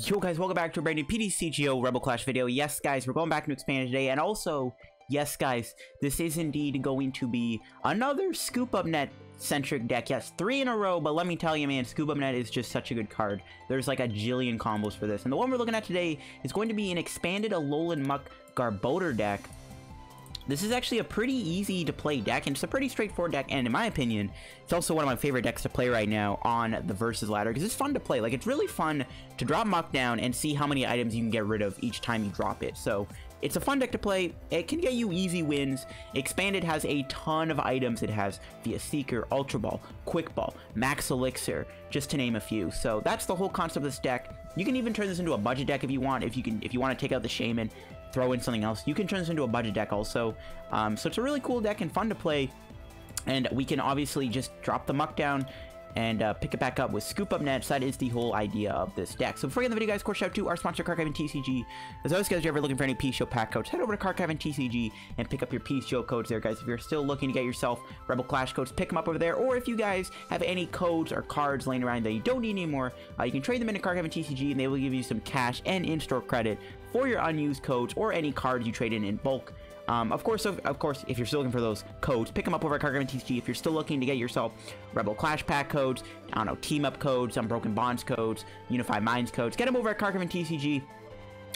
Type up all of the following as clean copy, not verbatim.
Yo guys, welcome back to a brand new PTCGO Rebel Clash video. Yes guys, we're going back to expand today, and also, yes guys, this is indeed going to be another Scoop Up Net centric deck. Yes, 3 in a row, but let me tell you man, Scoop Up Net is just such a good card. There's like a jillion combos for this, and the one we're looking at today is going to be an expanded Alolan Muk Garbodor deck. This is actually a pretty easy to play deck, and it's a pretty straightforward deck, and in my opinion, it's also one of my favorite decks to play right now on the Versus ladder, because it's fun to play. Like, it's really fun to drop Muk down and see how many items you can get rid of each time you drop it. So, it's a fun deck to play. It can get you easy wins. Expanded has a ton of items. It has via Seeker, Ultra Ball, Quick Ball, Max Elixir, just to name a few. So, that's the whole concept of this deck. You can even turn this into a budget deck if you want. If you want to take out the Shaymin, throw in something else, you can turn this into a budget deck also. So it's a really cool deck and fun to play, and we can obviously just drop the Muk down and pick it back up with Scoop Up Net. So that is the whole idea of this deck. So before we get in the video, guys, of course, shout out to our sponsor, Card Cave and TCG. As always, guys, if you're ever looking for any PTCGO pack codes, head over to Card Cave and TCG and pick up your PTCGO codes there, guys. If you're still looking to get yourself Rebel Clash codes, pick them up over there. Or if you guys have any codes or cards laying around that you don't need anymore, you can trade them into Card Cave and TCG, and they will give you some cash and in-store credit for your unused codes or any cards you trade in bulk. Of course, if you're still looking for those codes, pick them up over at Card Cave and TCG. If you're still looking to get yourself Rebel Clash pack codes, I don't know, Team Up codes, Unbroken Bonds codes, Unified Minds codes, get them over at Card Cave and TCG.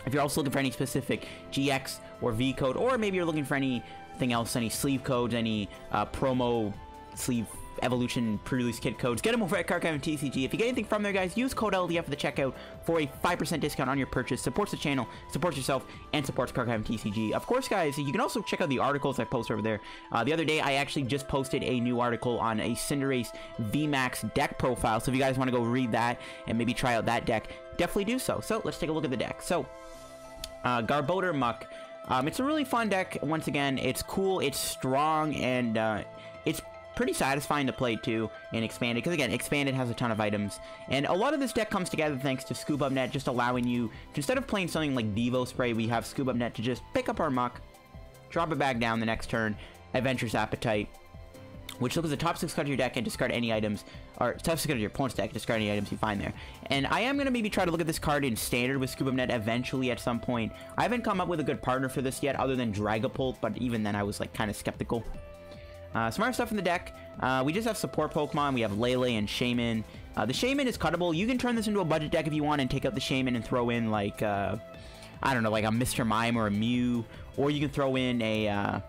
If you're also looking for any specific GX or V code, or maybe you're looking for anything else, any sleeve codes, any promo sleeve Evolution pre-release kit codes, get them over at Card Cave and TCG. If you get anything from there, guys, use code LDF at the checkout for a 5% discount on your purchase. Supports the channel, supports yourself, and supports Card Cave and TCG. Of course, guys, you can also check out the articles I post over there. The other day, I actually just posted a new article on a Cinderace VMAX deck profile, so if you guys want to go read that and maybe try out that deck, definitely do so. So, let's take a look at the deck. So, Garbodor Muk. It's a really fun deck. Once again, it's cool, it's strong, and it's pretty satisfying to play too in Expanded, because again, Expanded has a ton of items, and a lot of this deck comes together thanks to Scoop Up Net, just allowing you, instead of playing something like Devo Spray, we have Scoop Up Net to just pick up our Muk, drop it back down the next turn, Adventurous Appetite, which looks at the top 6 cards of your deck and discard any items, or top 6 cards of your opponent's deck, discard any items you find there. And I am going to maybe try to look at this card in Standard with Scoop Up Net eventually at some point. I haven't come up with a good partner for this yet, other than Dragapult, but even then I was like kind of skeptical. Smart stuff in the deck. We just have support Pokemon. We have Lele and Shaymin. The Shaymin is cuttable. You can turn this into a budget deck if you want and take out the Shaymin and throw in like, I don't know, like a Mr. Mime or a Mew. Or you can throw in a,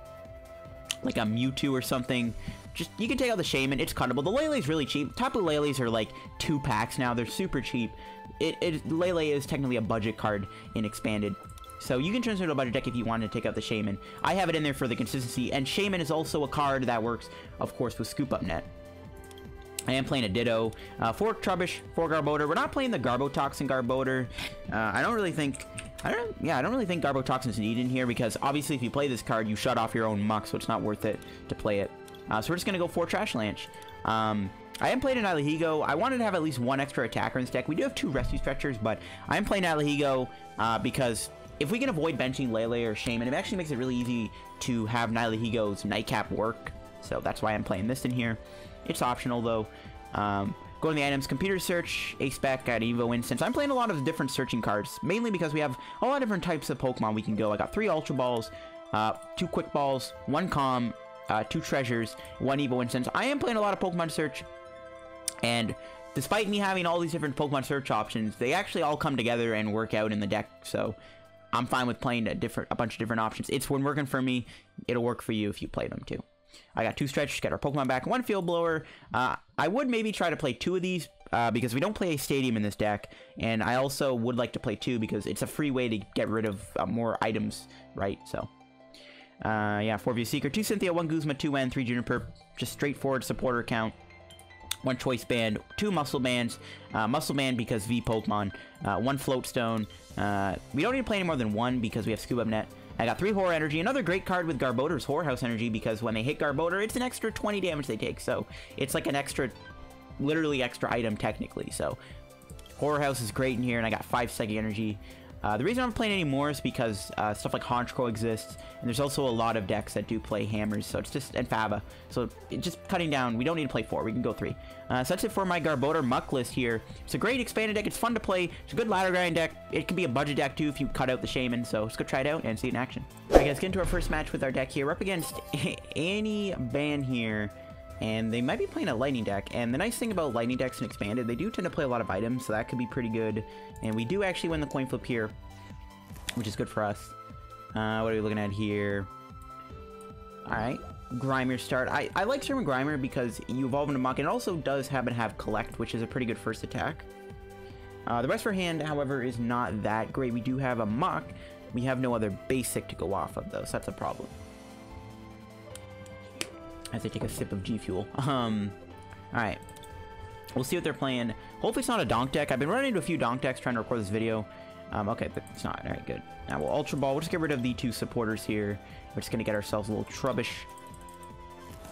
like a Mewtwo or something. Just, you can take out the Shaymin. It's cuttable. The Lele is really cheap. Tapu Lele's are like 2 packs now. They're super cheap. Lele is technically a budget card in Expanded. So you can turn this into a budget deck if you want to take out the Shaymin. I have it in there for the consistency, and Shaymin is also a card that works, of course, with Scoop Up Net. I am playing a Ditto, 4 Trubbish, 4 Garbodor. We're not playing the Garbotoxin Garbodor. I don't really think Garbotoxin is needed in here, because obviously if you play this card, you shut off your own Muk, so it's not worth it to play it. So we're just gonna go 4 Trashalanche. I am playing a Nihilego. I wanted to have at least 1 extra attacker in this deck. We do have 2 Rescue Stretchers, but I am playing Nihilego because if we can avoid benching Lele or Shaymin, it actually makes it really easy to have Nihilego's Nightcap work. So that's why I'm playing this in here. It's optional though. Go to the items, Computer Search, A-Spec, at Evo Incense. I'm playing a lot of different searching cards, mainly because we have a lot of different types of Pokemon we can go. I got 3 Ultra Balls, 2 Quick Balls, 1 Calm, 2 Treasures, 1 Evo Incense. I am playing a lot of Pokemon Search, and despite me having all these different Pokemon Search options, they actually all come together and work out in the deck, so I'm fine with playing a bunch of different options. It's been working for me. It'll work for you if you play them too. I got 2 Stretchers, get our Pokemon back, 1 Field Blower. I would maybe try to play 2 of these because we don't play a Stadium in this deck, and I also would like to play 2 because it's a free way to get rid of more items, right? So, yeah, 4 via Seeker, 2 Cynthia, 1 Guzma, 2 N, 3 Juniper, just straightforward supporter count. 1 Choice Band, 2 Muscle Bands, Muscle Band because V Pokemon, 1 Float Stone. We don't need to play any more than 1 because we have Scoop Up Net. I got 3 Horror Energy, another great card with Garbodor's Horror House Energy, because when they hit Garbodor, it's an extra 20 damage they take, so it's like an extra, literally extra item technically, so Horror House is great in here, and I got 5 Psychic Energy. The reason I'm playing anymore is because stuff like Honchkrow exists, and there's also a lot of decks that do play hammers, so it's just, and Faba. So just cutting down, we don't need to play 4, we can go 3. So that's it for my Garbodor Muk list here. It's a great expanded deck, it's fun to play, it's a good ladder grind deck, it can be a budget deck too if you cut out the Shaymin, so let's go try it out and see it in action. Alright guys, get into our first match with our deck here. We're up against Annie Ban here. And they might be playing a lightning deck, and the nice thing about lightning decks and expanded, they do tend to play a lot of items, so that could be pretty good. And we do actually win the coin flip here, which is good for us. What are we looking at here? Alright, Grimer start. I like Sherman Grimer because you evolve into Muk, and it also does happen to have Collect, which is a pretty good first attack. The rest of our hand, however, is not that great. We do have a Muk. We have no other basic to go off of, though, so that's a problem. As I take a sip of G Fuel. Alright. We'll see what they're playing. Hopefully it's not a Donk deck. I've been running into a few Donk decks trying to record this video. Okay, but it's not. Alright, good. Now we'll Ultra Ball. We'll just get rid of the 2 supporters here. We're just going to get ourselves a little Trubbish.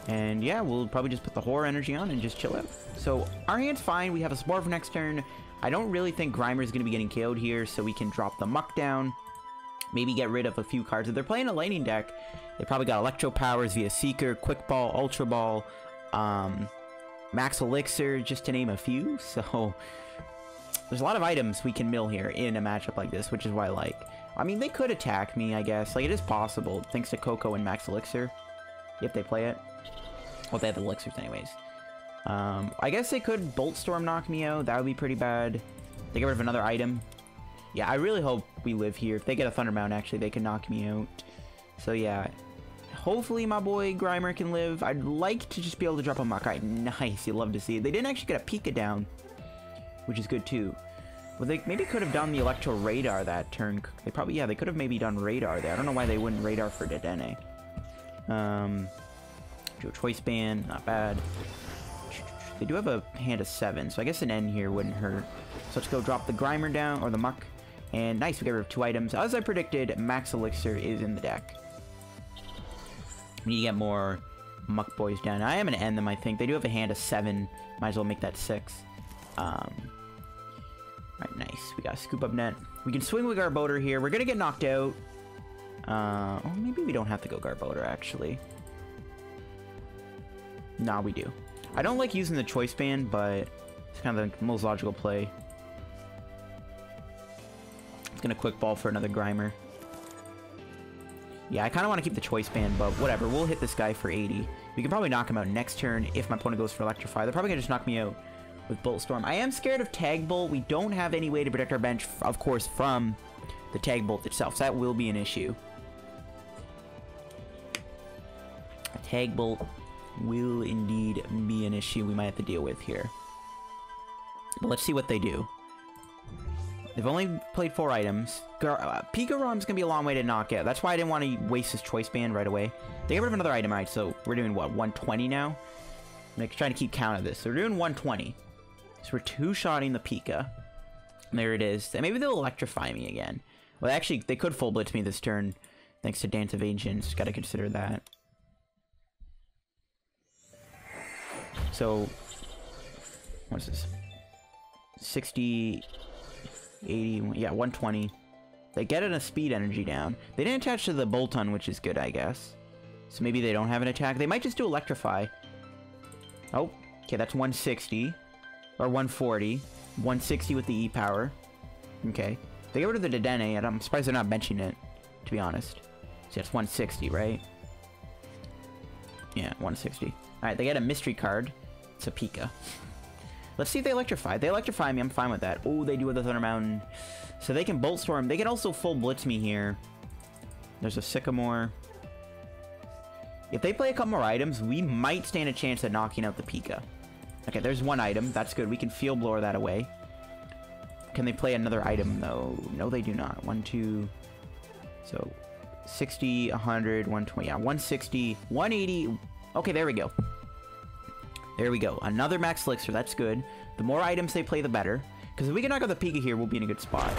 And yeah, we'll probably just put the Horror Energy on and just chill out. So our hand's fine. We have a support for next turn. I don't really think Grimer is going to be getting KO'd here, so we can drop the Muk down. Maybe get rid of a few cards. If they're playing a lightning deck, they probably got Electro Powers via Seeker, Quick Ball, Ultra Ball, Max Elixir, just to name a few. So there's a lot of items we can mill here in a matchup like this, which is why I like. I mean, they could attack me, I guess. Like, it is possible, thanks to Coco and Max Elixir, if they play it. Well, they have the Elixirs anyways. I guess they could Bolt Storm knock me out. That would be pretty bad. They get rid of another item. Yeah, I really hope we live here. If they get a Thunder Mount, actually, they can knock me out. So, yeah. Hopefully, my boy Grimer can live. I'd like to just be able to drop a Muk. Alright, nice. You love to see it. They didn't actually get a Pika down, which is good, too. Well, they maybe could have done the Electro Radar that turn. They probably, yeah, they could have maybe done Radar there. I don't know why they wouldn't Radar for Dedenne. Do a Choice Band. Not bad. They do have a hand of 7, so I guess an N here wouldn't hurt. So let's go drop the Grimer down, or the Muk. And nice, we get rid of 2 items. As I predicted, Max Elixir is in the deck. We need to get more Muk boys down. I am going to end them, I think. They do have a hand of 7. Might as well make that 6. Alright, nice. We got Scoop Up Net. We can swing with Garbodor here. We're going to get knocked out. Oh, maybe we don't have to go Garbodor, actually. Nah, we do. I don't like using the Choice Band, but it's kind of the most logical play. Gonna Quick Ball for another Grimer. Yeah, I kind of want to keep the Choice Band, but whatever. We'll hit this guy for 80. We can probably knock him out next turn if my opponent goes for Electrify. They're probably gonna just knock me out with Bolt Storm. I am scared of Tag Bolt. We don't have any way to protect our bench, of course, from the Tag Bolt itself, so that will be an issue. A Tag Bolt will indeed be an issue we might have to deal with here. But let's see what they do. They've only played 4 items. Pika Rom's gonna be a long way to knock out. That's why I didn't want to waste his Choice Band right away. They get rid of another item, right? So we're doing what, 120 now? I'm trying to keep count of this. So we're doing 120. So we're 2-shotting the Pika. There it is. And maybe they'll Electrify me again. Well, actually, they could Full Blitz me this turn, thanks to Dance of Ancients. Gotta consider that. So, what's this? 60... 80, yeah, 120. They get a speed energy down. They didn't attach to the Bolton, which is good, I guess. So maybe they don't have an attack. They might just do Electrify. Oh, okay, that's 160. Or 140. 160 with the E-Power. Okay. They get rid of the Dedenne, and I'm surprised they're not benching it, to be honest. So that's 160, right? Yeah, 160. Alright, they get a Mystery card. It's a Pika. Let's see if they Electrify. If they Electrify me, I'm fine with that. Oh, they do with the Thunder Mountain. So they can Bolt Storm. They can also Full Blitz me here. There's a Sycamore. If they play a couple more items, we might stand a chance at knocking out the Pika. Okay, there's 1 item. That's good. We can Field Blower that away. Can they play another item, though? No, they do not. 1, 2... So, 60, 100, 120. Yeah, 160, 180. Okay, there we go. There we go. Another Max Elixir. That's good. The more items they play, the better. Because if we can knock out the Pika here, we'll be in a good spot.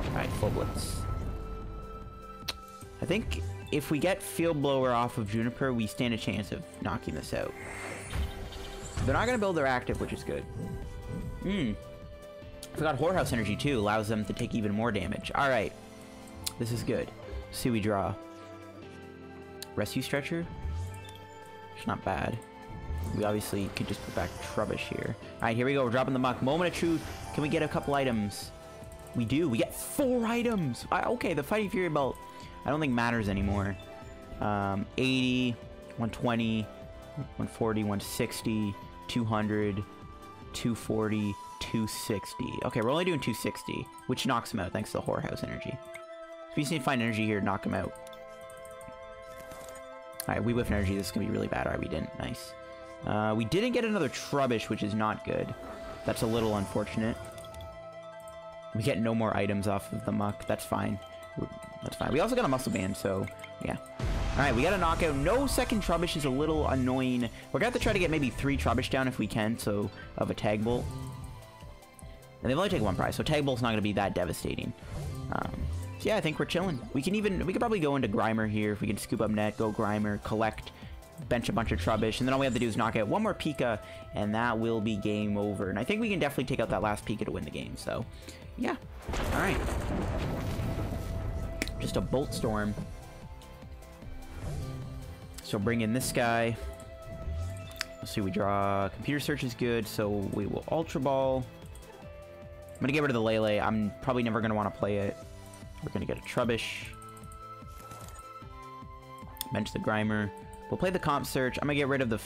Alright, Full Blitz. I think if we get Field Blower off of Juniper, we stand a chance of knocking this out. They're not going to build their active, which is good. Forgot Whorehouse Energy too, allows them to take even more damage. Alright. This is good. Let's see what we draw. Rescue Stretcher? It's not bad. We obviously could just put back Trubbish here. Alright, here we go. We're dropping the Muk. Moment of Truth. Can we get a couple items? We do. We get 4 items. Okay, the Fighting Fury Belt I don't think matters anymore. 80, 120, 140, 160, 200, 240, 260. Okay, we're only doing 260, which knocks him out thanks to the Whorehouse Energy. So we just need to find energy here to knock him out. Alright, we whiff energy. This is going to be really bad. Alright, we didn't. Nice. We didn't get another Trubbish, which is not good. That's a little unfortunate. We get no more items off of the Muk. That's fine. That's fine. We also got a Muscle Band, so yeah. Alright, we got a knockout. No second Trubbish is a little annoying. We're going to have to try to get maybe 3 Trubbish down if we can, so of a Tag Bolt. And they've only taken 1 prize, so Tag Bolt's not going to be that devastating. So yeah, I think we're chilling. We could probably go into Grimer here if we can scoop up net, go Grimer, collect, bench a bunch of Trubbish, and then all we have to do is knock out 1 more Pika, and that will be game over. And I think we can definitely take out that last Pika to win the game, so yeah. Alright. Just a Bolt Storm. So bring in this guy. Let's see, we draw. Computer Search is good, so we will Ultra Ball. I'm going to get rid of the Lele. I'm probably never going to want to play it. We're going to get a Trubbish. Bench the Grimer. We'll play the Comp Search. I'm going to get rid of the...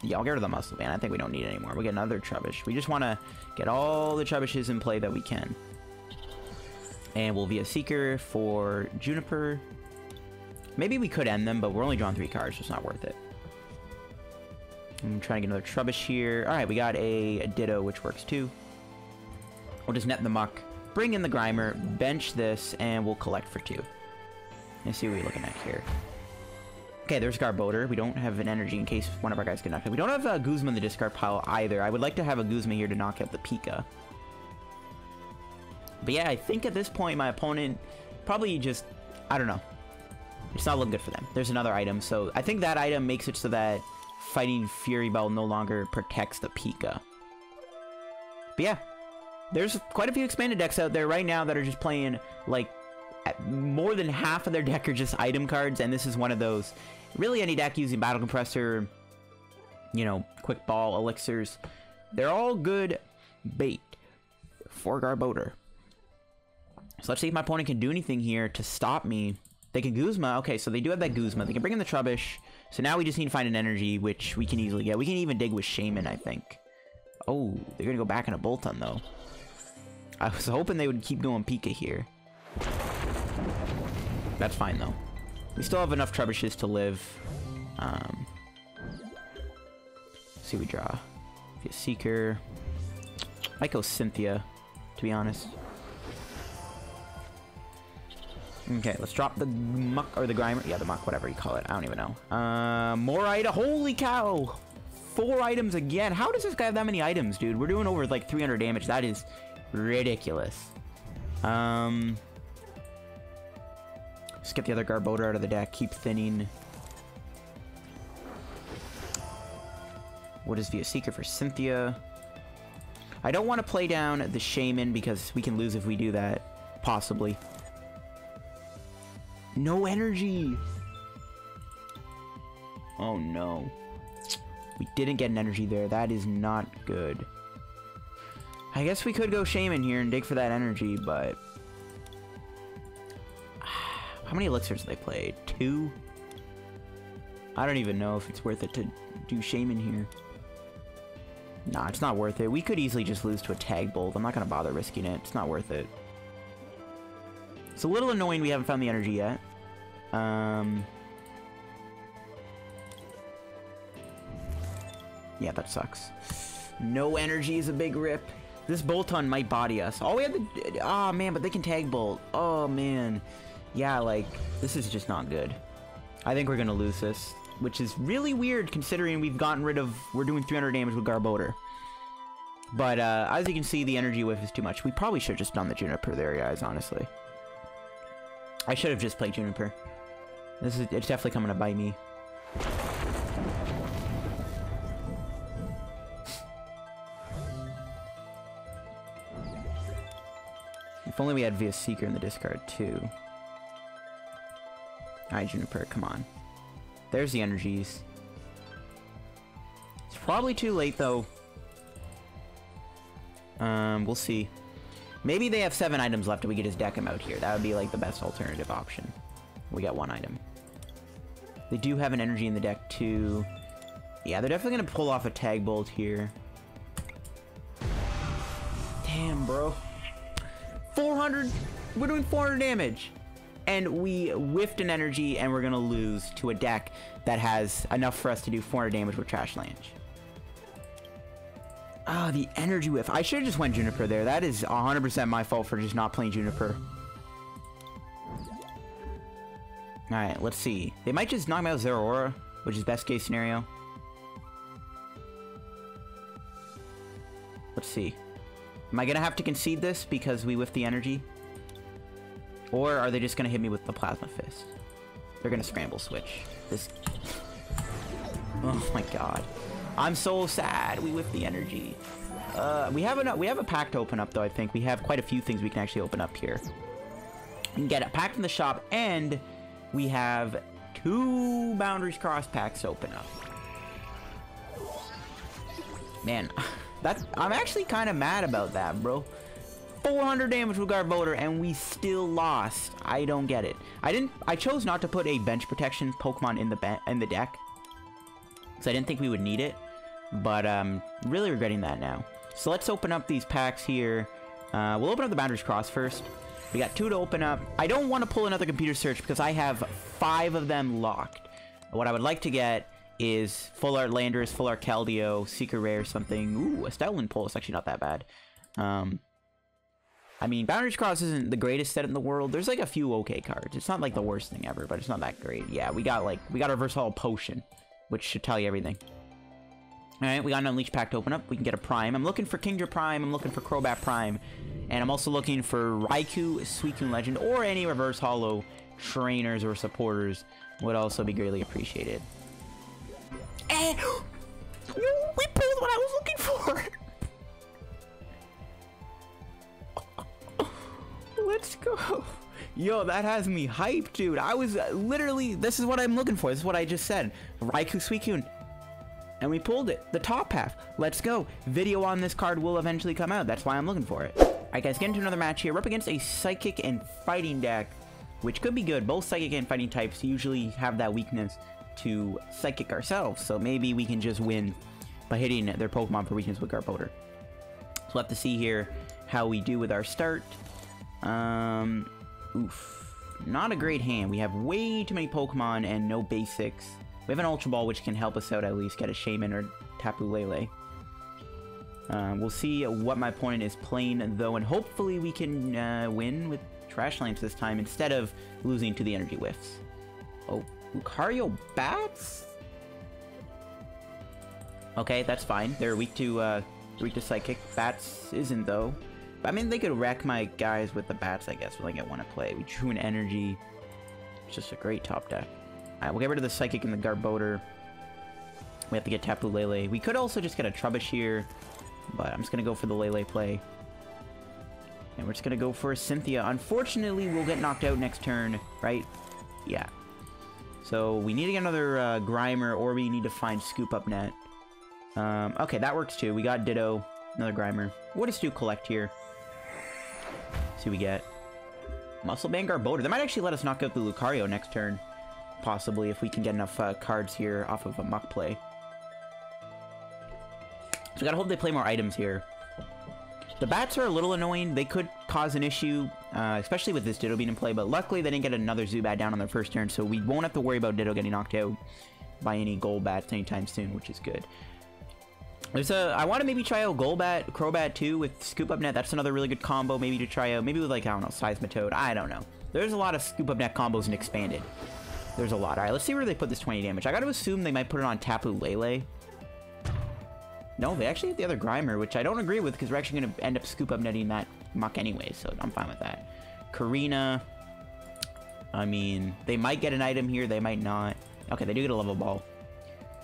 Yeah, I'll get rid of the Muscle Band. I think we don't need it anymore. We'll get another Trubbish. We just want to get all the Trubbishes in play that we can. And we'll via Seeker for Juniper. Maybe we could end them, but we're only drawing 3 cards, so it's not worth it. I'm trying to get another Trubbish here. Alright, we got a Ditto, which works too. We'll just net the Muk, bring in the Grimer, bench this, and we'll collect for 2. Let's see what we're looking at here. Okay, there's Garbodor. We don't have an energy in case one of our guys get knocked out. We don't have a Guzma in the discard pile either. I would like to have a Guzma here to knock out the Pika. But yeah, I think at this point my opponent probably just... I don't know. It's not looking good for them. There's another item, so I think that item makes it so that Fighting Fury Belt no longer protects the Pika. But yeah, there's quite a few expanded decks out there right now that are just playing, like, more than half of their deck are just item cards, and this is one of those. Really, any deck using Battle Compressor, you know, Quick Ball, Elixirs, they're all good bait for Garbodor. So let's see if my opponent can do anything here to stop me. They can Guzma. Okay, so they do have that Guzma. They can bring in the Trubbish. So now we just need to find an energy, which we can easily get. We can even dig with Shaymin, I think. Oh, they're going to go back in a Bolton, though. I was hoping they would keep going Pika here. That's fine, though. We still have enough Trubbishes to live. Let's see what we draw. Get Seeker. Might go Cynthia, to be honest. Okay, let's drop the Muk, or the Grimer. Yeah, the Muk, whatever you call it. I don't even know. More item. Holy cow! 4 items again. How does this guy have that many items, dude? We're doing over, like, 300 damage. That is ridiculous. Let's get the other Garbodor out of the deck. Keep thinning. What is via Seeker for Cynthia? I don't want to play down the Shaymin because we can lose if we do that. Possibly. No energy! Oh no. We didn't get an energy there. That is not good. I guess we could go Shaymin here and dig for that energy, but... How many elixirs have they played? 2? I don't even know if it's worth it to do Shaymin here. Nah, it's not worth it. We could easily just lose to a Tag Bolt. I'm not going to bother risking it. It's not worth it. It's a little annoying we haven't found the energy yet. Yeah, that sucks. No energy is a big rip. This Bolton might body us. Oh, we have the... Oh, man, but they can Tag Bolt. Oh, man. Yeah, like, this is just not good. I think we're going to lose this, which is really weird considering we've gotten rid of... We're doing 300 damage with Garbodor. But, as you can see, the energy whiff is too much. We probably should have just done the Juniper there, guys, honestly. I should have just played Juniper. It's definitely coming to bite me. only we had via Seeker in the discard, too. Alright, Juniper, come on. There's the energies. It's probably too late, though. We'll see. Maybe they have 7 items left and we could just deck them out here. That would be, like, the best alternative option. We got 1 item. They do have an energy in the deck, too. Yeah, they're definitely going to pull off a Tag Bolt here. Damn, bro. 400! We're doing 400 damage! And we whiffed an energy, and we're going to lose to a deck that has enough for us to do 400 damage with Trashalanche. Ah, the energy whiff. I should have just went Juniper there. That is 100% my fault for just not playing Juniper. Alright, let's see. They might just knock me out Zeraora, which is best case scenario. Let's see. Am I going to have to concede this because we whiffed the energy? Or are they just going to hit me with the Plasma Fist? They're going to scramble switch. This... Oh my god. I'm so sad we whiffed the energy. We have a pack to open up, though, I think. We have quite a few things we can actually open up here. We can get a pack from the shop, and we have 2 Boundaries Cross packs to open up. Man, I'm actually kind of mad about that, bro. 400 damage with Garbodor, and we still lost. I don't get it. I chose not to put a bench protection Pokemon in the deck, because I didn't think we would need it. But really regretting that now. So let's open up these packs here. We'll open up the Boundaries Cross first. We got 2 to open up. I don't want to pull another Computer Search because I have 5 of them locked. What I would like to get is Full Art Landorus, Full Art Keldeo, Seeker Rare, something. Ooh, a Stoutland pull is actually not that bad. I mean, Boundaries Cross isn't the greatest set in the world. There's like a few okay cards. It's not like the worst thing ever, but it's not that great. Yeah, we got a Reverse Hollow Potion, which should tell you everything. Alright, we got an Unleash pack to open up. We can get a Prime. I'm looking for Kingdra Prime. I'm looking for Crobat Prime. And I'm also looking for Raikou, Suicune Legend, or any Reverse Hollow trainers or supporters would also be greatly appreciated. And we pulled what I was looking for! Let's go! Yo, that has me hyped, dude. I was literally... This is what I'm looking for. This is what I just said. Raikou, Suicune. And we pulled it. The top half. Let's go. Video on this card will eventually come out. That's why I'm looking for it. Alright, guys. Get into another match here. We're up against a Psychic and Fighting deck, which could be good. Both Psychic and Fighting types usually have that weakness to Psychic ourselves. So maybe we can just win by hitting their Pokemon for weakness with Garbodor. So we'll have to see here how we do with our start. Oof. Not a great hand. We have way too many Pokemon and no basics. We have an Ultra Ball, which can help us out at least. Get a Shaymin or Tapu Lele. We'll see what my opponent is playing, though, and hopefully we can win with Trashalanche this time instead of losing to the energy whiffs. Oh, Lucario Bats? Okay, that's fine. They're weak to Psychic. Bats isn't, though. I mean, they could wreck my guys with the Bats, I guess, when I get one to play. We drew an energy. It's just a great top deck. Alright, we'll get rid of the Psychic and the Garbodor. We have to get Tapu Lele. We could also just get a Trubbish here, but I'm just going to go for the Lele play. And we're just going to go for a Cynthia. Unfortunately, we'll get knocked out next turn, right? Yeah. So we need to get another Grimer, or we need to find Scoop Up Net. Okay, that works too. We got Ditto, another Grimer. What does Stu collect here? See what we get. Muscle Band Garbodor. That might actually let us knock out the Lucario next turn. Possibly, if we can get enough cards here off of a Muk play. So we gotta hope they play more items here. The Bats are a little annoying. They could cause an issue, especially with this Ditto being in play, but luckily they didn't get another Zubat down on their first turn, so we won't have to worry about Ditto getting knocked out by any Golbats anytime soon, which is good. I want to maybe try out Golbat, Crobat too with Scoop Up Net. That's another really good combo maybe to try out. Maybe with, like, I don't know, Seismitoad. I don't know. There's a lot of Scoop Up Net combos in Expanded. There's a lot. Alright, let's see where they put this 20 damage. I gotta assume they might put it on Tapu Lele. No, they actually hit the other Grimer, which I don't agree with because we're actually going to end up Scoop Up Netting that Muk anyway, so I'm fine with that. Karina. I mean, they might get an item here, they might not. Okay, they do get a level ball.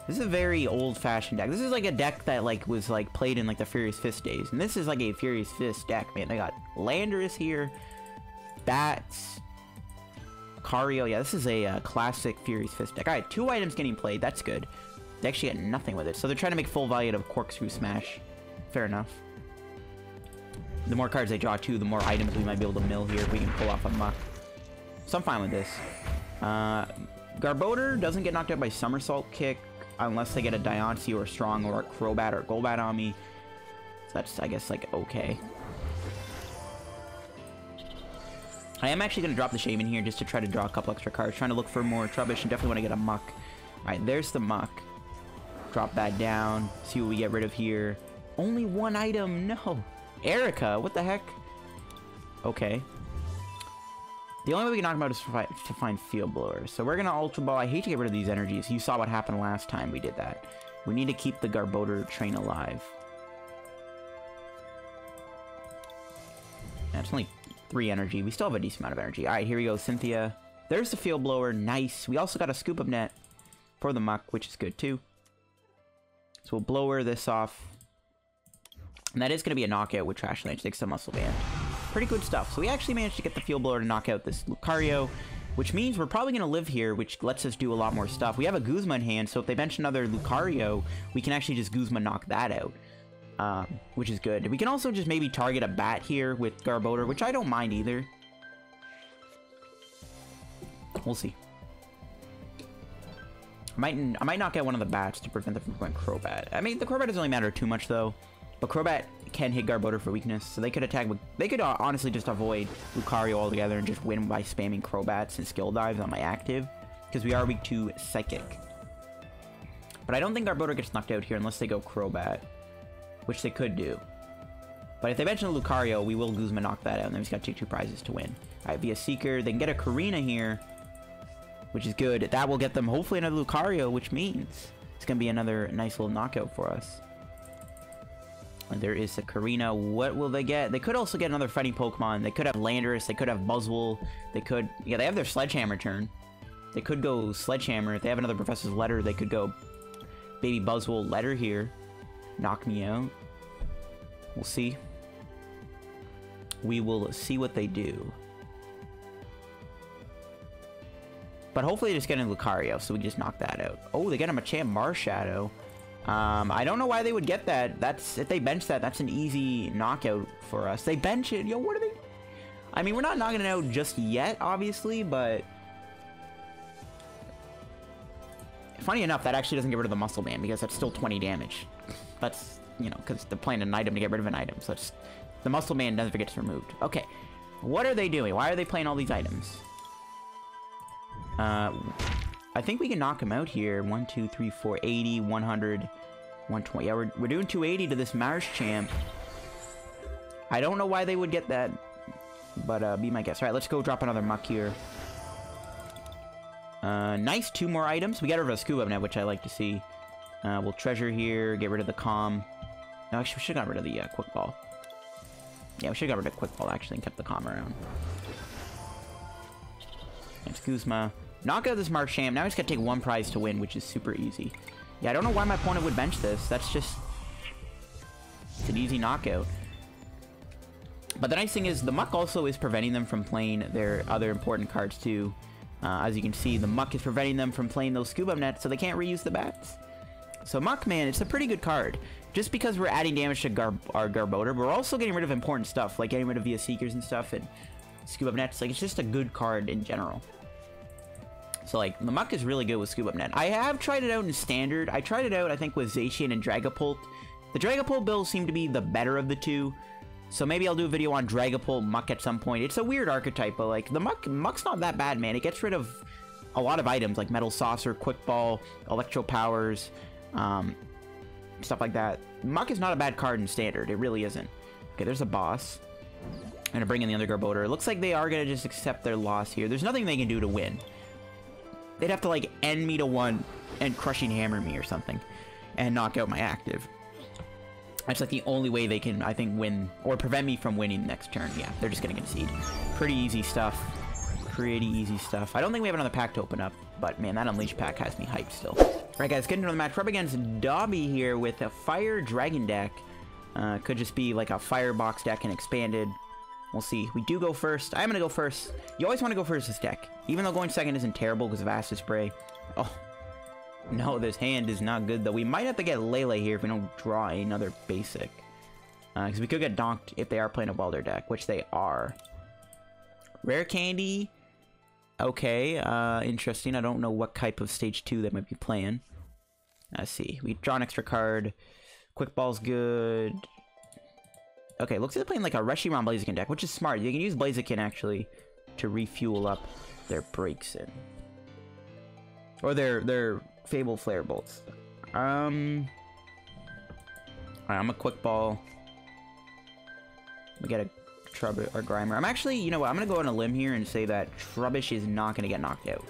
This is a very old-fashioned deck. This is like a deck that was played in like the Furious Fist days. And this is like a Furious Fist deck, man. They got Landorus here. Bats. Lucario. Yeah, this is a classic Fury's Fist deck. Alright, 2 items getting played. That's good. They actually get nothing with it. So they're trying to make full value of Corkscrew Smash. Fair enough. The more cards they draw, too, the more items we might be able to mill here if we can pull off a Muk. So I'm fine with this. Garbodor doesn't get knocked out by Somersault Kick unless they get a Diancie or a Strong or a Crobat or a Golbat on me. So that's, I guess, like, okay. I am actually going to drop the Shaymin here just to try to draw a couple extra cards. Trying to look for more Trubbish and definitely want to get a Muk. Alright, there's the Muk. Drop that down. See what we get rid of here. Only 1 item. No. Erica. What the heck? Okay. The only way we can knock him out is to find Field Blower. So we're going to Ultra Ball. I hate to get rid of these energies. You saw what happened last time we did that. We need to keep the Garbodor train alive. That's only 3 energy. We still have a decent amount of energy. Alright, here we go, Cynthia. There's the Field Blower. Nice. We also got a Scoop Up Net for the Muk, which is good too. So we'll blower this off. And that is going to be a knockout with Trashalanche, takes the Muscle Band. Pretty good stuff. So we actually managed to get the Field Blower to knock out this Lucario, which means we're probably going to live here, which lets us do a lot more stuff. We have a Guzma in hand, so if they bench another Lucario, we can actually just Guzma knock that out. Which is good. We can also just maybe target a bat here with Garbodor, which I don't mind either. We'll see. I might knock out one of the bats to prevent them from going Crobat. I mean, the Crobat doesn't really matter too much, though. But Crobat can hit Garbodor for weakness, so they could attack with... They could honestly just avoid Lucario altogether and just win by spamming Crobats and Skill Dives on my active, because we are weak to Psychic. But I don't think Garbodor gets knocked out here unless they go Crobat, which they could do. But if they mention Lucario, we will Guzma knock that out, and then we've got 2 prizes to win. Alright, via Seeker, they can get a Karina here, which is good. That will get them hopefully another Lucario, which means it's going to be another nice little knockout for us. And there is a Karina. What will they get? They could also get another fighting Pokemon. They could have Landorus. They could have Buzzwole. They could... Yeah, they have their Sledgehammer turn. They could go Sledgehammer. If they have another Professor's Letter, they could go Baby Buzzwole Letter here. Knock me out. We'll see. We will see what they do. But hopefully they just get in Lucario, so we just knock that out. Oh, they get him a Machamp Marshadow. I don't know why they would get that. That's, if they bench that, that's an easy knockout for us. They bench it. Yo, what are they... I mean, we're not knocking it out just yet, obviously, but... Funny enough, that actually doesn't get rid of the Muscle Band, because that's still 20 damage. That's, you know, because they're playing an item to get rid of an item, so it's... The Muscle Band never gets removed. Okay. What are they doing? Why are they playing all these items? I think we can knock him out here. 1, 2, 3, 4, 80, 100, 120. Yeah, we're doing 280 to this Marshchamp. I don't know why they would get that, but be my guess. All right, let's go drop another Muk here. Nice, 2 more items. We got rid of a Scoop Up Net, which I like to see. We'll treasure here, get rid of the Calm. No, actually, we should have got rid of the Quick Ball. Yeah, we should have got rid of Quick Ball, actually, and kept the Calm around. It's Guzma. Knock out this Marshchamp. Now he's got to take 1 prize to win, which is super easy. Yeah, I don't know why my opponent would bench this. That's just... It's an easy knockout. But the nice thing is, the Muk also is preventing them from playing their other important cards, too. As you can see, the Muk is preventing them from playing those Scoop Up Nets, so they can't reuse the bats. So Muk, man, it's a pretty good card. Just because we're adding damage to our Garbodor, we're also getting rid of important stuff, like getting rid of Via Seekers and stuff, and Scoop Up Nets. Like, it's just a good card in general. So, like, the Muk is really good with Scoop Up Net. I have tried it out in Standard. I tried it out, I think, with Zacian and Dragapult. The Dragapult builds seem to be the better of the 2. So maybe I'll do a video on Dragapult Muk at some point. It's a weird archetype, but, like, the Muk's not that bad, man. It gets rid of a lot of items, like Metal Saucer, Quick Ball, Electro Powers, stuff like that. Muk is not a bad card in Standard. It really isn't. Okay, there's a boss. I'm going to bring in the other Garbodor. It looks like they are going to just accept their loss here. There's nothing they can do to win. They'd have to, like, end me to 1 and Crushing Hammer me or something. And knock out my active. That's, like, the only way they can, I think, win. Or prevent me from winning next turn. Yeah, they're just going to concede. Pretty easy stuff. Pretty easy stuff. I don't think we have another pack to open up. But, man, that Unleash pack has me hyped still. Alright, guys, getting into the match. We're up against Dobby here with a Fire Dragon deck. Could just be, like, a Firebox deck and expanded. We'll see. We do go first. I'm gonna go first. You always want to go first this deck. Even though going second isn't terrible because of Acid Spray. Oh. No, this hand is not good, though. We might have to get Lele here if we don't draw another basic. Because we could get donked if they are playing a Welder deck, which they are. Rare Candy. Okay, interesting. I don't know what type of stage 2 they might be playing. Let's see. We draw an extra card. Quick Ball's good. Okay, looks like they're playing like a Reshiram Blaziken deck, which is smart. You can use Blaziken, actually, to refuel up their breaks in. Or their Fable Flare Bolts. Alright, I'm a Quick Ball. We get a Trubbish or Grimer. I'm actually, you know what, I'm gonna go on a limb here and say that Trubbish is not gonna get knocked out.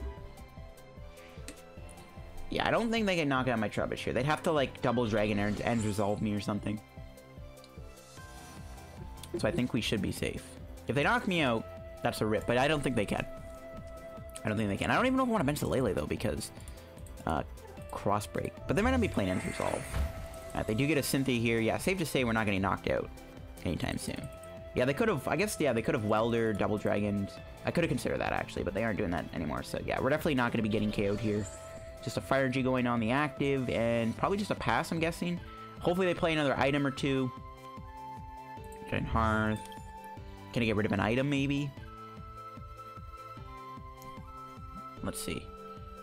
Yeah, I don't think they can knock out my Trubbish here. They'd have to, like, double Dragon and resolve me or something. So I think we should be safe. If they knock me out, that's a rip, but I don't think they can. I don't think they can. I don't even know if I want to bench the Lele, though, because Cross Break. But they might not be playing End Resolve. They do get a Cynthia here. Yeah, safe to say we're not getting knocked out anytime soon. Yeah, they could have, I guess, yeah, they could have Welder, Double Dragoned. I could have considered that, actually, but they aren't doing that anymore. So, yeah, we're definitely not going to be getting KO'd here. Just a Fire G going on the active, and probably just a pass, I'm guessing. Hopefully they play another item or two. Giant Hearth. Can I get rid of an item, maybe? Let's see.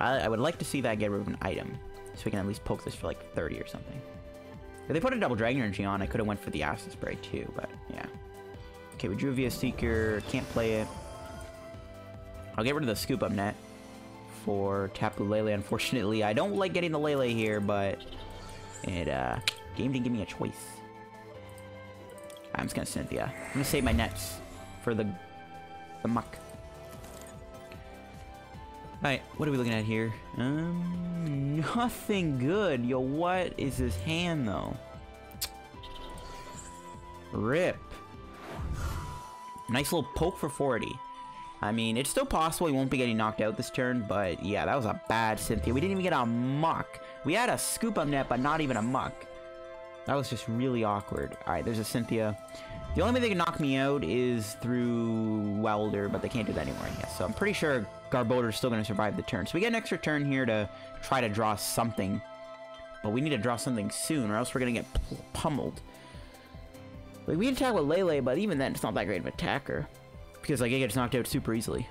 I would like to see that get rid of an item. So we can at least poke this for like 30 or something. If they put a Double Dragon Energy on, I could have went for the Acid Spray too, but yeah. Okay, we drew via Seeker. Can't play it. I'll get rid of the Scoop Up Net for Tapu Lele. Unfortunately, I don't like getting the Lele here, but it game didn't give me a choice. I'm just gonna Cynthia. I'm gonna save my nets for the Muk. Alright, what are we looking at here? Nothing good. Yo, what is this hand, though? Rip. Nice little poke for 40. I mean, it's still possible he won't be getting knocked out this turn, but yeah, that was a bad Cynthia. We didn't even get a Muk. We had a Scoop Up Net, but not even a Muk. That was just really awkward. Alright, there's a Cynthia. The only way they can knock me out is through Welder, but they can't do that anymore, I guess. So I'm pretty sure Garbodor is still going to survive the turn. So we get an extra turn here to try to draw something. But we need to draw something soon, or else we're going to get pummeled. Like, we attack with Lele, but even then, it's not that great of an attacker. Because, like, it gets knocked out super easily.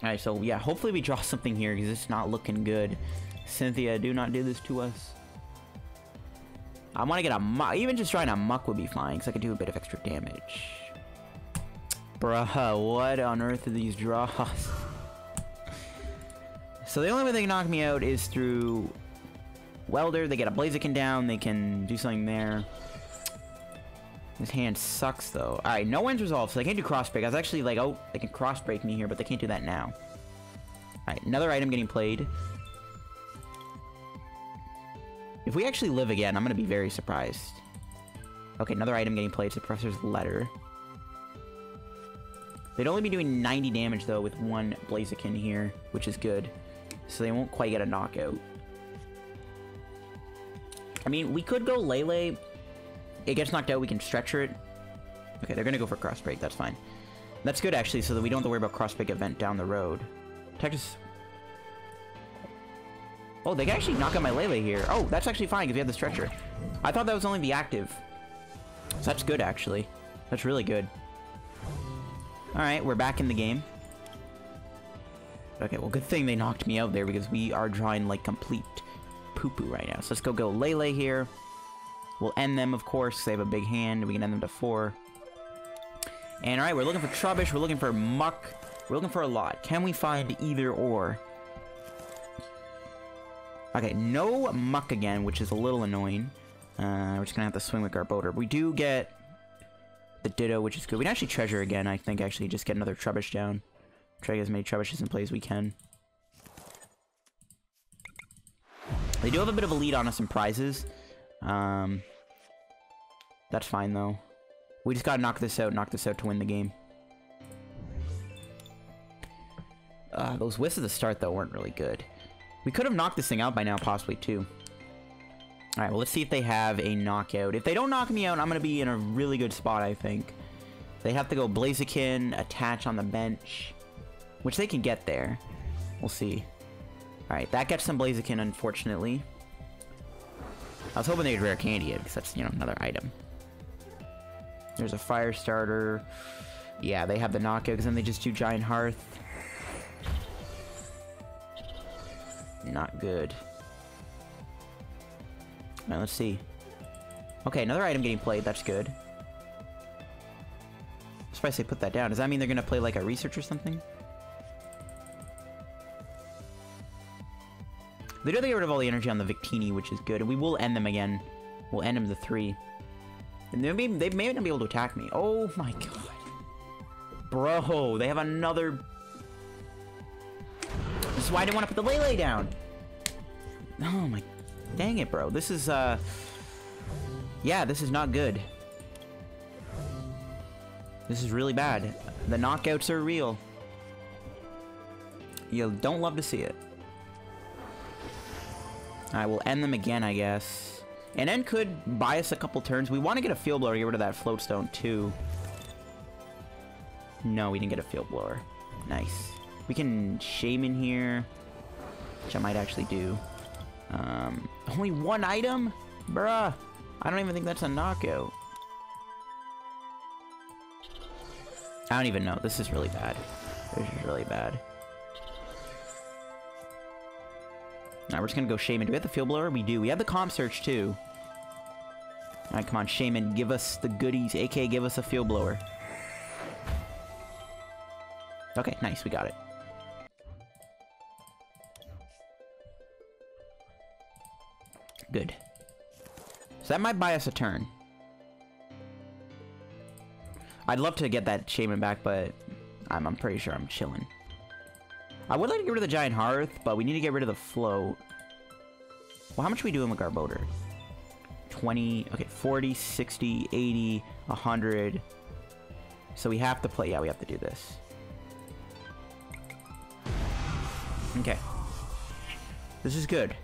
Alright, so, yeah, hopefully we draw something here, because it's not looking good. Cynthia, do not do this to us. I want to get a Muk. Even just trying a Muk would be fine, because I could do a bit of extra damage. Bruh, what on earth are these draws? So the only way they can knock me out is through Welder. They get a Blaziken down. They can do something there. This hand sucks, though. Alright, no End Resolve, so they can't do Cross Break. I was actually like, oh, they can Cross Break me here, but they can't do that now. Alright, another item getting played. If we actually live again, I'm going to be very surprised. Okay, another item getting played. It's the Professor's Letter. They'd only be doing 90 damage, though, with one Blaziken here, which is good. So they won't quite get a knockout. I mean, we could go Lele. It gets knocked out, we can Stretcher it. Okay, they're going to go for Cross Break. That's fine. That's good, actually, so that we don't have to worry about Cross Break event down the road. Texas. Oh, they can actually knock out my Lele here. Oh, that's actually fine, because we have the Stretcher. I thought that was only the active. So that's good, actually. That's really good. Alright, we're back in the game. Okay, well, good thing they knocked me out there, because we are drawing, like, complete poo-poo right now. So let's go Lele here. We'll end them, of course. They have a big hand. We can end them to 4. And, alright, we're looking for Trubbish. We're looking for Muk. We're looking for a lot. Can we find either or? Okay, no Muk again, which is a little annoying. We're just gonna have to swing with Garbodor. We do get the Ditto, which is good. We can actually Treasure again, I think, actually. Just get another Trubbish down. Try to get as many Trubbishes in play as we can. They do have a bit of a lead on us in prizes. That's fine, though. We just gotta knock this out to win the game. Those whiffs at the start, though, weren't really good. We could have knocked this thing out by now, possibly, too. Alright, well, let's see if they have a knockout. If they don't knock me out, I'm gonna be in a really good spot, I think. They have to go Blaziken, attach on the bench, which they can get there. We'll see. Alright, that gets some Blaziken, unfortunately. I was hoping they'd rare candy it, because that's, you know, another item. There's a fire starter. Yeah, they have the knockout, because then they just do Giant Hearth. Not good. Alright, let's see. Okay, another item getting played. That's good. I'm surprised they put that down. Does that mean they're going to play like a research or something? They do get rid of all the energy on the Victini, which is good. And we will end them again. We'll end them to 3. And they may not be able to attack me. Oh my god. Bro, they have another... This is why I didn't want to put the Lele down. Oh my... Dang it, bro. This is, yeah, this is not good. This is really bad. The knockouts are real. You don't love to see it. I will end them again, I guess. And then could buy us a couple turns. We want to get a Field Blower to get rid of that Float Stone, too. No, we didn't get a Field Blower. Nice. We can Shaymin here, which I might actually do. Only one item? Bruh. I don't even think that's a knockout. I don't even know. This is really bad. This is really bad. Alright, we're just gonna go Shaymin. Do we have the Field Blower? We do. We have the Comp Search, too. Alright, come on, Shaymin. Give us the goodies, aka give us a Field Blower. Okay, nice. We got it. Good. So that might buy us a turn. I'd love to get that Shaymin back, but I'm pretty sure I'm chilling. I would like to get rid of the Giant Hearth, but we need to get rid of the Float. Well, how much are we doing with Garbodor? 20, okay, 40, 60, 80, 100. So we have to play, yeah, we have to do this. Okay. This is good.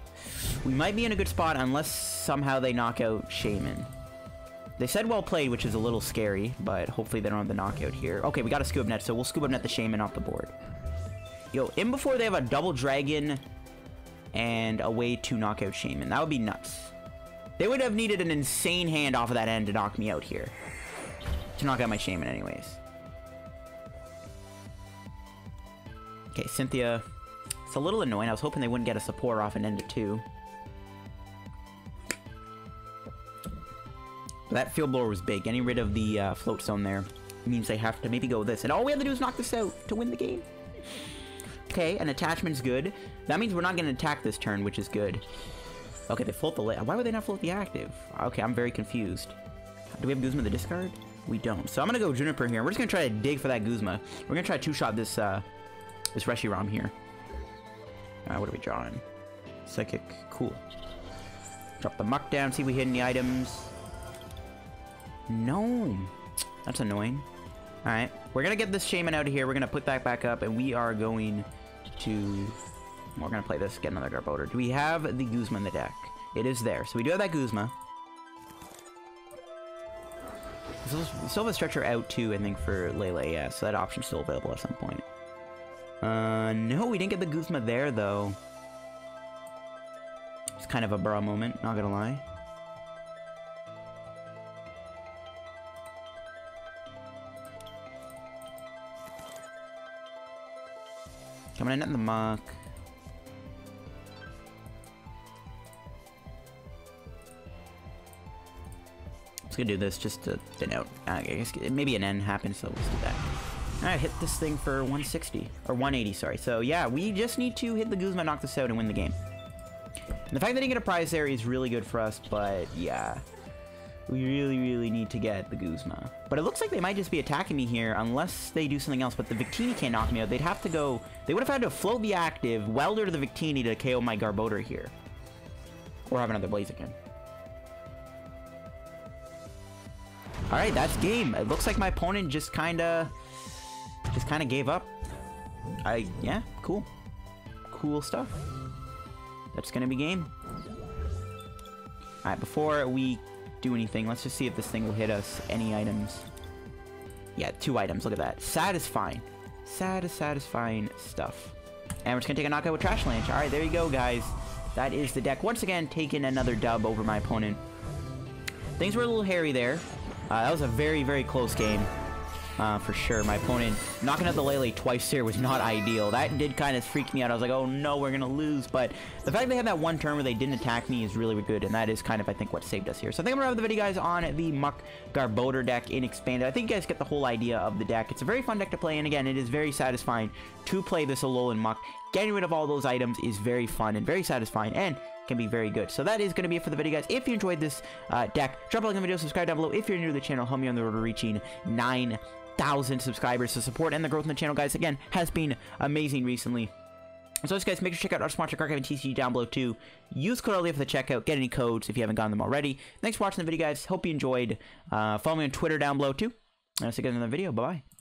We might be in a good spot unless somehow they knock out Shaymin. They said well played, which is a little scary, but hopefully they don't have the knockout here. Okay, we got a Scoop Up Net, so we'll Scoop Up Net the Shaymin off the board. Yo, in before they have a double dragon and a way to knock out Shaymin. That would be nuts. They would have needed an insane hand off of that end to knock me out here. To knock out my Shaymin anyways. Okay, Cynthia. It's a little annoying. I was hoping they wouldn't get a support off an end of 2. But that Field Blower was big. Getting rid of the Float Stone there means they have to maybe go this. And all we have to do is knock this out to win the game. Okay, an attachment's good. That means we're not going to attack this turn, which is good. Okay, they float the... Why would they not float the active? Okay, I'm very confused. Do we have Guzma the discard? We don't. So I'm going to go Juniper here. We're just going to try to dig for that Guzma. We're going to try to two-shot this, this Reshiram here. What are we drawing? Psychic. Cool. Drop the Muk down, see if we hit any items. No. That's annoying. Alright. We're going to get this Shaymin out of here. We're going to put that back up, and we are going to... We're going to play this, get another Garbodor. Do we have the Guzma in the deck? It is there. So we do have that Guzma. We still have a stretcher out, too, I think, for Lele, yeah. So that option's still available at some point. No, we didn't get the Guzma there, though. It's kind of a bra moment, not gonna lie. Coming in at the Muk. Let's go do this just to thin out. I guess maybe an N happens, so let's do that. Alright, hit this thing for 160. Or 180, sorry. So, yeah, we just need to hit the Guzma, knock this out, and win the game. And the fact that he get a prize there is really good for us, but, yeah. We really, really need to get the Guzma. But it looks like they might just be attacking me here, unless they do something else. But the Victini can't knock me out. They'd have to go... They would have had to float the active, welder to the Victini to KO my Garbodor here. Or have another Blaziken. Alright, that's game. It looks like my opponent just kinda gave up. Yeah, cool. Cool stuff. That's gonna be game. Alright, before we do anything, let's just see if this thing will hit us any items. Yeah, 2 items. Look at that. Satisfying. Satisfying stuff. And we're just going to take a knockout with Trashalanche. Alright, there you go, guys. That is the deck. Once again, taking another dub over my opponent. Things were a little hairy there. That was a very, very close game. For sure. My opponent knocking out the Lele twice here was not ideal. That did kind of freak me out. I was like, oh no, we're going to lose. But the fact they had that one turn where they didn't attack me is really, really good. And that is kind of, I think, what saved us here. So I think I'm going to wrap the video, guys, on the Muk Garbodor deck in Expanded. I think you guys get the whole idea of the deck. It's a very fun deck to play. And again, it is very satisfying to play this Alolan Muk. Getting rid of all those items is very fun and very satisfying. And can be very good. So that is going to be it for the video, guys. If you enjoyed this deck, drop a like on the video, subscribe down below. If you're new to the channel, help me on the road to reaching 9,000 subscribers. To support and the growth in the channel, guys, again, has been amazing recently. So guys, make sure to check out our sponsor, Garbodor TCG, down below too. Use code LOT for the checkout. Get any codes if you haven't gotten them already. Thanks for watching the video, guys. Hope you enjoyed. Follow me on Twitter down below too. And I'll see you guys in the video. Bye-bye.